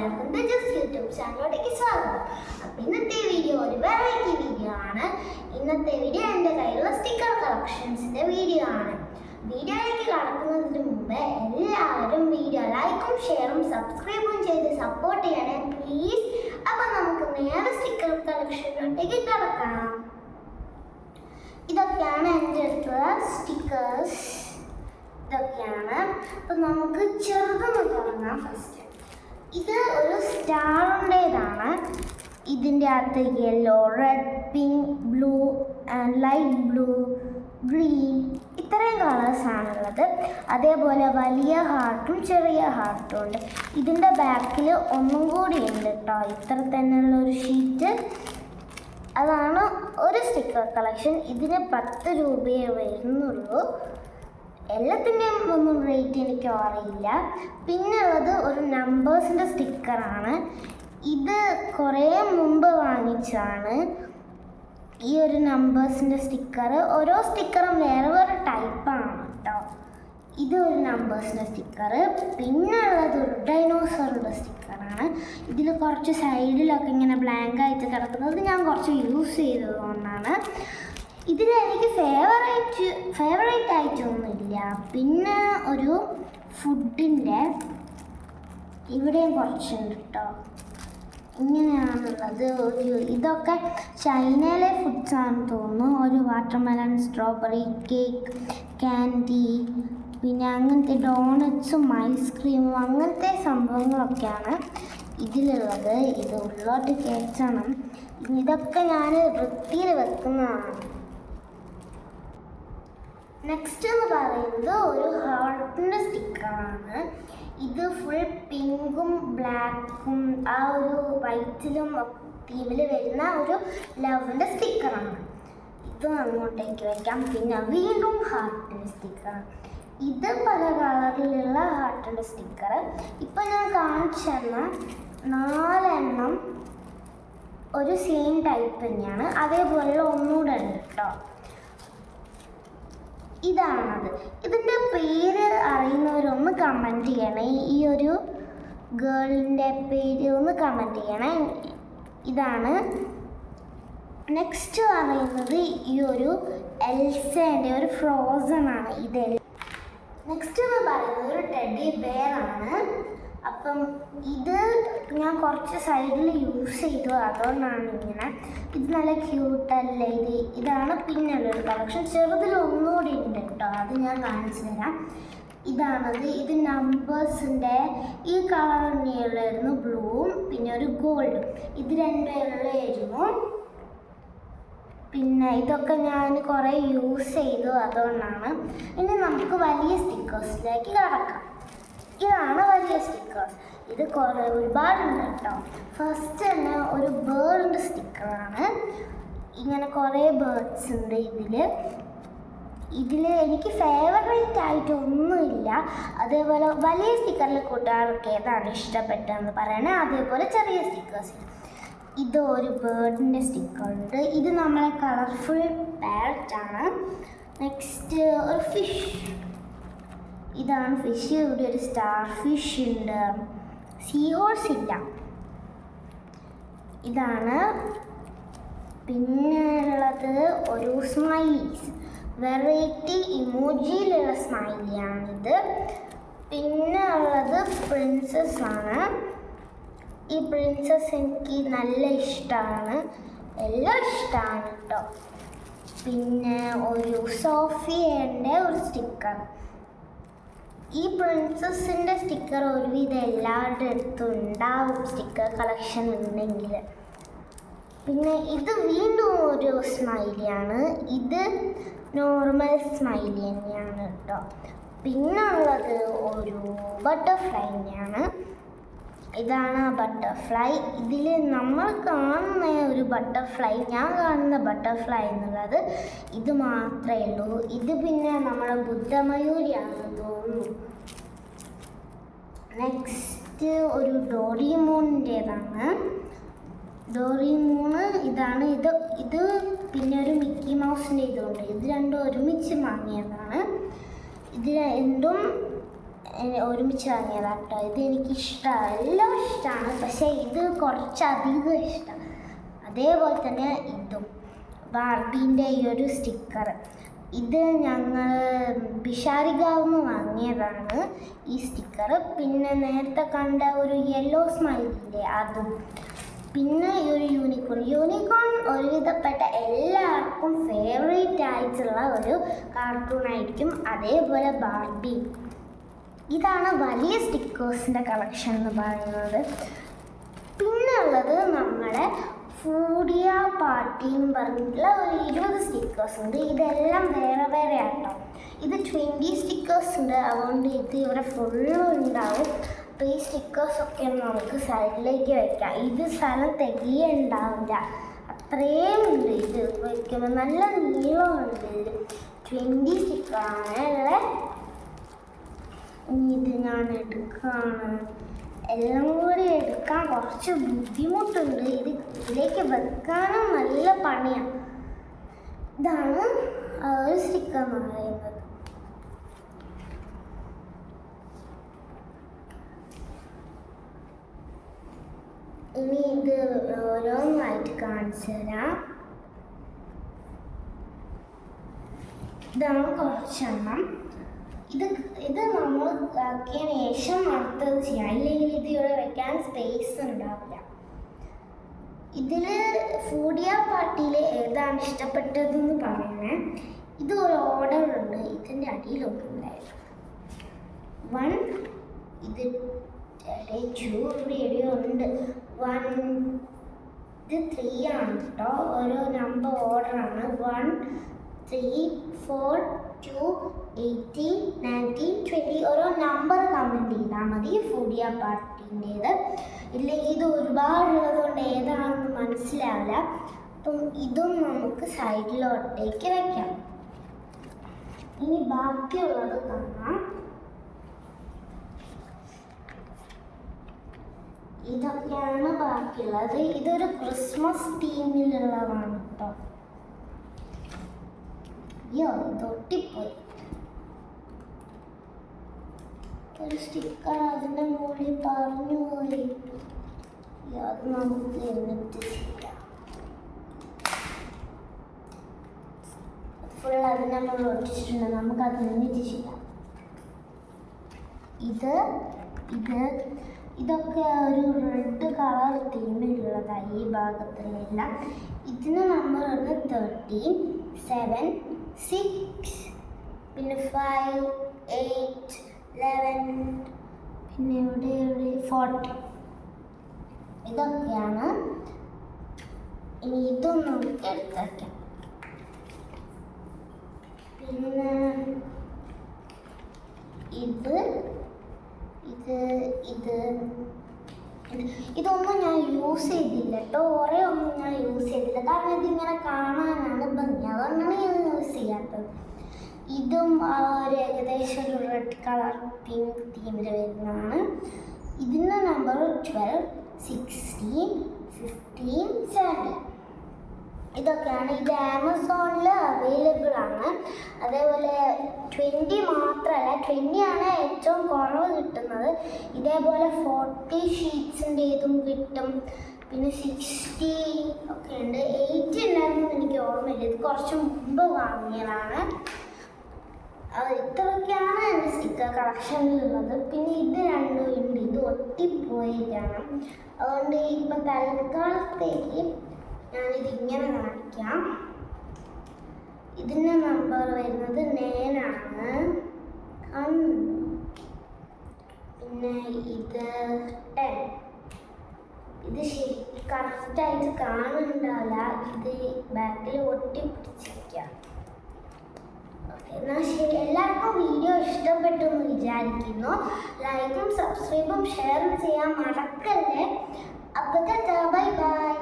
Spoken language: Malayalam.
എല്ലാവർക്കും തേജസ് യൂട്യൂബ് ചാനലിലേക്ക് സ്വാഗതം. അപ്പോൾ ഇന്നത്തെ വീഡിയോ ഒരു വെറൈറ്റി വീഡിയോ ആണ്. ഇന്നത്തെ വീഡിയോ എൻ്റെ കയ്യിലുള്ള സ്റ്റിക്കർ കളക്ഷൻസിൻ്റെ വീഡിയോ ആണ്. വീഡിയോയിലേക്ക് കടക്കുന്നതിന് മുമ്പ് എല്ലാവരും വീഡിയോ ലൈക്കും ഷെയറും സബ്സ്ക്രൈബും ചെയ്ത് സപ്പോർട്ട് ചെയ്യണേ പ്ലീസ്. അപ്പോൾ നമുക്ക് നേരെ സ്റ്റിക്കർ കളക്ഷനിലോട്ടേക്ക് കടക്കാം. ഇതൊക്കെയാണ് എൻ്റെ അടുത്തുള്ള സ്റ്റിക്കേഴ്സ്. ഇതൊക്കെയാണ്. അപ്പം നമുക്ക് ചെറുതൊന്ന് തുടങ്ങാം. ഫസ്റ്റ് ഇത് ഒരു സ്റ്റാറിൻ്റേതാണ്. ഇതിൻ്റെ അകത്ത് yellow, red, pink, blue and light blue, green ഇത്രയും കളേഴ്സാണുള്ളത്. അതേപോലെ വലിയ ഹാർട്ടും ചെറിയ ഹാർട്ടും ഉണ്ട്. ഇതിൻ്റെ ബാക്കിൽ ഒന്നും കൂടി ഉണ്ട് കേട്ടോ, ഇത്ര തന്നെയുള്ളൊരു ഷീറ്റ്. അതാണ് ഒരു സ്റ്റിക്കർ കളക്ഷൻ. ഇതിന് 10 രൂപയേ വരുന്നുള്ളൂ. എല്ലാത്തിൻ്റെയും ഒന്നും റേറ്റ് എനിക്ക് അറിയില്ല. പിന്നെ ഉള്ളത് ഒരു നമ്പേഴ്സിൻ്റെ സ്റ്റിക്കറാണ്. ഇത് കുറേ മുമ്പ് വാങ്ങിച്ചതാണ് ഈ ഒരു നമ്പേഴ്സിൻ്റെ സ്റ്റിക്കർ. ഓരോ സ്റ്റിക്കറും വേറെ വേറെ ടൈപ്പാണ് കേട്ടോ. ഇത് ഒരു നമ്പേഴ്സിൻ്റെ സ്റ്റിക്കർ. പിന്നെ ഉള്ളത് ഒരു ഡൈനോസറിൻ്റെ സ്റ്റിക്കറാണ്. ഇതിൽ കുറച്ച് സൈഡിലൊക്കെ ഇങ്ങനെ ബ്ലാങ്ക് ആയിട്ട് കിടക്കുന്നത് ഞാൻ കുറച്ച് യൂസ് ചെയ്തതുകൊണ്ടാണ്. ഇതിൽ എനിക്ക് ഫേവറേറ്റ് ആയിട്ടൊന്നുമില്ല. പിന്നെ ഒരു ഫുഡിൻ്റെ ഇവിടെയും കുറച്ചുണ്ട് കേട്ടോ. ഇങ്ങനെയാണുള്ളത്. ഇതൊക്കെ ചൈനയിലെ ഫുഡ്സാണെന്ന് തോന്നുന്നു. ഒരു വാട്ടർമെലൺ, സ്ട്രോബെറി കേക്ക്, ക്യാൻഡി, പിന്നെ അങ്ങനത്തെ ഡോണറ്റ്സും ഐസ്ക്രീമും അങ്ങനത്തെ സംഭവങ്ങളൊക്കെയാണ് ഇതിലുള്ളത്. ഇത് ഉള്ളോട്ട് കയറ്റണം. ഇതൊക്കെ ഞാൻ വൃത്തിയിൽ വെക്കുന്നതാണ്. നെക്സ്റ്റ് എന്ന് പറയുന്നത് ഒരു ഹാർട്ടിൻ്റെ സ്റ്റിക്കറാണ്. ഇത് ഫുൾ പിങ്കും ബ്ലാക്കും ആ ഒരു വൈറ്റിലും തീമിൽ വരുന്ന ഒരു ലവിൻ്റെ സ്റ്റിക്കറാണ്. ഇത് അങ്ങോട്ടേക്ക് വയ്ക്കാം. പിന്നെ വീണ്ടും ഹാർട്ടിൻ്റെ സ്റ്റിക്കറാണ്. ഇത് പല കളറിലുള്ള ഹാർട്ടിൻ്റെ സ്റ്റിക്കർ. ഇപ്പം ഞാൻ കാണിച്ചു തന്ന 4 എണ്ണം ഒരു സെയിം ടൈപ്പ് തന്നെയാണ്. അതേപോലെ ഒന്നുകൂടെ ഉണ്ട് കേട്ടോ. ഇതാണത്. ഇതിൻ്റെ പേര് അറിയുന്നവരൊന്ന് കമൻറ്റ് ചെയ്യണേ. ഈ ഒരു ഗേളിൻ്റെ പേര് ഒന്ന് കമൻറ്റ് ചെയ്യണേ. ഇതാണ്. നെക്സ്റ്റ് പറയുന്നത് ഈ ഒരു എൽസേൻ്റെ ഒരു ഫ്രോസൺ ആണ്. ഇത് നെക്സ്റ്റ് എന്ന് പറയുന്നത് ഒരു ടെഡി ബെയർ ആണ്. അപ്പം ഇത് ഞാൻ കുറച്ച് സൈഡിൽ യൂസ് ചെയ്തു, അതുകൊണ്ടാണ് ഇങ്ങനെ. ഇത് നല്ല ക്യൂട്ടല്ലേ. ഇതാണ് പിന്നുള്ളൊരു കളക്ഷൻ. ചെറുതിൽ ഒന്നുകൂടി ഉണ്ട് കേട്ടോ, അത് ഞാൻ കാണിച്ചു തരാം. ഇതാണത്. ഇത് നമ്പേഴ്സിൻ്റെ ഈ കളർ തന്നെയുള്ളായിരുന്നു, ബ്ലൂവും പിന്നെ ഒരു ഗോൾഡും. ഇത് രണ്ടുപേരുള്ളായിരുന്നു. പിന്നെ ഇതൊക്കെ ഞാൻ കുറേ യൂസ് ചെയ്തു, അതുകൊണ്ടാണ്. ഇനി നമുക്ക് വലിയ സ്റ്റിക്കേഴ്സിലേക്ക് കടക്കാം. ഇതാണ് വലിയ സ്റ്റിക്കേഴ്സ്. ഇത് ഒരുപാടുണ്ട് കേട്ടോ. ഫസ്റ്റ് തന്നെ ഒരു ബേർഡിൻ്റെ സ്റ്റിക്കറാണ്. ഇങ്ങനെ കുറേ ബേർഡ്സ് ഉണ്ട് ഇതിൽ എനിക്ക് ഫേവറേറ്റ് ആയിട്ടൊന്നുമില്ല. അതേപോലെ വലിയ സ്റ്റിക്കറിൽ കൂട്ടുകാർക്ക് ഏതാണ് ഇഷ്ടപ്പെട്ടതെന്ന് പറയണേ. അതേപോലെ ചെറിയ സ്റ്റിക്കേഴ്സ്. ഇത് ഒരു ബേർഡിൻ്റെ സ്റ്റിക്കറുണ്ട്. ഇത് നമ്മളെ കളർഫുൾ പാരറ്റാണ്. നെക്സ്റ്റ് ഒരു ഫിഷ്. ഇതാണ് ഫിഷ്. ഇവിടെ ഒരു സ്റ്റാർ ഫിഷ് ഉണ്ട്. സീ ഹോഴ്സ് ഇല്ല. ഇതാണ്. പിന്നെ ഉള്ളത് ഒരു സ്മൈലീസ്, വെറൈറ്റി ഇമോജിയിലുള്ള സ്മൈലിയാണിത്. പിന്നെ ഉള്ളത് പ്രിൻസസ് ആണ്. ഈ പ്രിൻസസ് എനിക്ക് നല്ല ഇഷ്ടമാണ്, എല്ലാം ഇഷ്ടമാണ് കേട്ടോ. പിന്നെ ഒരു സോഫിയൻ്റെ ഒരു സ്റ്റിക്കർ. ഈ പ്രിൻസസിൻ്റെ സ്റ്റിക്കർ ഒരുവിധം എല്ലാവരുടെ അടുത്തും ഉണ്ടാവും, സ്റ്റിക്കർ കളക്ഷൻ ഉണ്ടെങ്കിൽ. പിന്നെ ഇത് വീണ്ടും ഒരു സ്മൈലിയാണ്. ഇത് നോർമൽ സ്മൈലി തന്നെയാണ് കേട്ടോ. പിന്നെ ഉള്ളത് ഒരു ബട്ടർഫ്ലൈനെയാണ്. ഇതാണ് ബട്ടർഫ്ലൈ. ഇതിൽ നമ്മൾ കാണുന്ന ഒരു ബട്ടർഫ്ലൈ, ഞാൻ കാണുന്ന ബട്ടർഫ്ലൈ എന്നുള്ളത് ഇത് മാത്രമേ ഉള്ളൂ. ഇത് പിന്നെ നമ്മുടെ ബുദ്ധമയൂരിയാണെന്ന് തോന്നുന്നു. നെക്സ്റ്റ് ഒരു ഡോറിമോണിൻ്റേതാണ്. ഡോറിമോണ് ഇതാണ്. ഇത് പിന്നെ ഒരു മിക്കി മൗസിൻ്റെ ഇതുണ്ട്. ഇത് രണ്ടും ഒരുമിച്ച് വാങ്ങിയതാണ്. ഇത് രണ്ടും ഒരുമിച്ച് വാങ്ങിയതാണ് കേട്ടോ. ഇത് എനിക്കിഷ്ടമാണ്, എല്ലാം ഇഷ്ടമാണ്, പക്ഷേ ഇത് കുറച്ചധികം ഇഷ്ടം. അതേപോലെ തന്നെ ഇതും ബാർബീൻ്റെ ഈ ഒരു സ്റ്റിക്കർ, ഇത് ഞങ്ങൾ ബിഷാരിഗാവിന്ന് വാങ്ങിയതാണ് ഈ സ്റ്റിക്കർ. പിന്നെ നേരത്തെ കണ്ട ഒരു യെല്ലോ സ്മൈലില്ലേ അതും, പിന്നെ ഈ ഒരു യൂണിക്കോൺ ഒരുവിധപ്പെട്ട എല്ലാവർക്കും ഫേവറേറ്റ് ആയിട്ടുള്ള ഒരു കാർട്ടൂൺ ആയിരിക്കും. അതേപോലെ ബാർബി. ഇതാണ് വലിയ സ്റ്റിക്കേഴ്സിൻ്റെ കളക്ഷൻ എന്ന് പറയുന്നത്. പിന്നെ ഉള്ളത് നമ്മുടെ ഫൂഡിയ പാർട്ടി എന്ന് പറഞ്ഞിട്ടുള്ള ഒരു 20 സ്റ്റിക്കേഴ്സ് ഉണ്ട്. ഇതെല്ലാം വേറെ വേറെ ആട്ടോ. ഇത് 20 സ്റ്റിക്കേഴ്സ് ഉണ്ട്, അതുകൊണ്ട് ഇത് ഇവിടെ ഫുള്ളും ഉണ്ടാവും. അപ്പോൾ ഈ സ്റ്റിക്കേഴ്സൊക്കെ നമുക്ക് സൈഡിലേക്ക് വെക്കാം. ഇത് സ്ഥലം തികയുണ്ടാവില്ല, അത്രയും ഉണ്ട്. ഇത് വയ്ക്കുമ്പോൾ നല്ല നീളമുണ്ട്. ഇത് 20 സ്റ്റിക്കറാണ് ഉള്ളത്. ഇത് ഞാൻ എടുക്കുകയാണ്. എല്ലാം കൂടി എടുക്കാൻ കുറച്ച് ബുദ്ധിമുട്ടുണ്ട്. ഇതിലേക്ക് വെക്കാനും നല്ല പണിയാണ്. ഇതാണ് ഒരു സ്റ്റിക്കർ എന്ന് പറയുന്നത്. ഇനി ഇത് ഓരോന്നായിട്ട് കാണിച്ചു തരാം. ഇതാണ് കുറച്ചെണ്ണം. ഇത് നമ്മൾ ആക്കിയതിന് ശേഷം അടുത്തത് ചെയ്യാം, ഇല്ലെങ്കിൽ ഇത് ഇവിടെ വെക്കാൻ സ്പേസ് ഉണ്ടാവില്ല. ഇതിൽ ഫൂഡിയ പാർട്ടിയിൽ ഏതാണ് ഇഷ്ടപ്പെട്ടതെന്ന് പറയണേ. ഇത് ഒരു ഓർഡർ ഉണ്ട്, ഇതിൻ്റെ അടിയിലൊക്കെ ഉണ്ടായിരുന്നു. 1 ഇത് 2 ഇവിടെ എവിടെയോ ഉണ്ട്. 1 ഇത് 3 ആണ് കേട്ടോ, ഓരോ നമ്പർ ഓർഡറാണ്. 1 3 4 2 18 19 20 ഓരോ നമ്പർ കമൻറ്റ് ചെയ്താൽ മതി ഫൂഡിയ പാർട്ടിൻ്റേത്. ഇല്ലെങ്കിൽ ഇത് ഒരുപാടുള്ളത് കൊണ്ട് ഏതാണെന്ന് മനസ്സിലാവില്ല. അപ്പം ഇതും നമുക്ക് സൈഡിലോട്ടേക്ക് വയ്ക്കാം. ഇനി ബാക്കിയുള്ളത് കാണാം. ഇതൊക്കെയാണ് ബാക്കിയുള്ളത്. ഇതൊരു ക്രിസ്മസ് തീമിലുള്ളതാണ് കേട്ടോ. അയ്യോ, തൊട്ടിപ്പോയി. ഒരു സ്റ്റിക്കർ അതിൻ്റെ മുകളിൽ പറഞ്ഞു പോയി. അത് നമുക്ക് എന്നിട്ട് ചെയ്യാം. ഫുൾ അതിൻ്റെ മുകളിൽ ഒട്ടിച്ചിട്ടുണ്ട്, നമുക്ക് അത് എന്നിട്ട് ചെയ്യാം. ഇതൊക്കെ ഒരു റെഡ് കളർ തീമിലുള്ളതാണ് ഈ ഭാഗത്തുള്ള. ഇതിന് നമ്പർ 13 7 6 പിന്നെ 5 8 11 പിന്നെ ഇവിടെ 40. ഇതൊക്കെയാണ്. ഇനി ഇതും നമുക്ക് എടുത്ത് വയ്ക്കാം. പിന്നെ ഇതൊന്നും ഞാൻ യൂസ് ചെയ്തില്ല കേട്ടോ. കുറേ ഒന്നും ഞാൻ യൂസ് ചെയ്തില്ല, കാരണം ഇതിങ്ങനെ കാണാനാണ് ഭംഗി, അതുകൊണ്ടാണ് ഞാൻ യൂസ് ചെയ്യാത്തത്. ഇതും ഒരു ഏകദേശം ഒരു റെഡ് കളർ പിങ്ക് തീമിൽ വരുന്നതാണ്. ഇതിൻ്റെ നമ്പർ 12 16 15 17. ഇതൊക്കെയാണ്. ഇത് ആമസോണിൽ അവൈലബിൾ ആണ്. അതേപോലെ 20 മാത്രമല്ല, 20 ആണ് ഏറ്റവും കുറവ് കിട്ടുന്നത്. ഇതേപോലെ 40 ഷീറ്റ്സിൻ്റെ ഇതും കിട്ടും. പിന്നെ 60 ഒക്കെ ഉണ്ട്. 80 ഉണ്ടായിരുന്നു എനിക്ക് ഓർമ്മയില്ല, ഇത് കുറച്ച് മുമ്പ് വാങ്ങിയതാണ്. ഇത്രയൊക്കെയാണ് എൻ്റെ സ്റ്റിക്കർ കളക്ഷനിലുള്ളത്. പിന്നെ ഇത് രണ്ടും ഉണ്ട്, ഇത് ഒട്ടിപ്പോയിരിക്കണം. അതുകൊണ്ട് ഇപ്പം തൽക്കാലത്തേക്ക് ഞാനിതിങ്ങനെ കാണിക്കാം. ഇതിൻ്റെ നമ്പർ വരുന്നത് 9 ആണ്. പിന്നെ ഇത് 10. ഇത് ശരി കറക്റ്റായിട്ട് കാണുന്നുണ്ടാവില്ല, ഇത് ബാക്കിൽ ഒട്ടിപ്പിടിച്ചിരിക്കാം. എന്നാൽ ശരി, എല്ലാവർക്കും വീഡിയോ ഇഷ്ടപ്പെട്ടു എന്ന് വിചാരിക്കുന്നു. ലൈക്കും സബ്സ്ക്രൈബും ഷെയറും ചെയ്യാൻ മറക്കല്ലേ. അപ്പോൾ ബൈ ബൈ.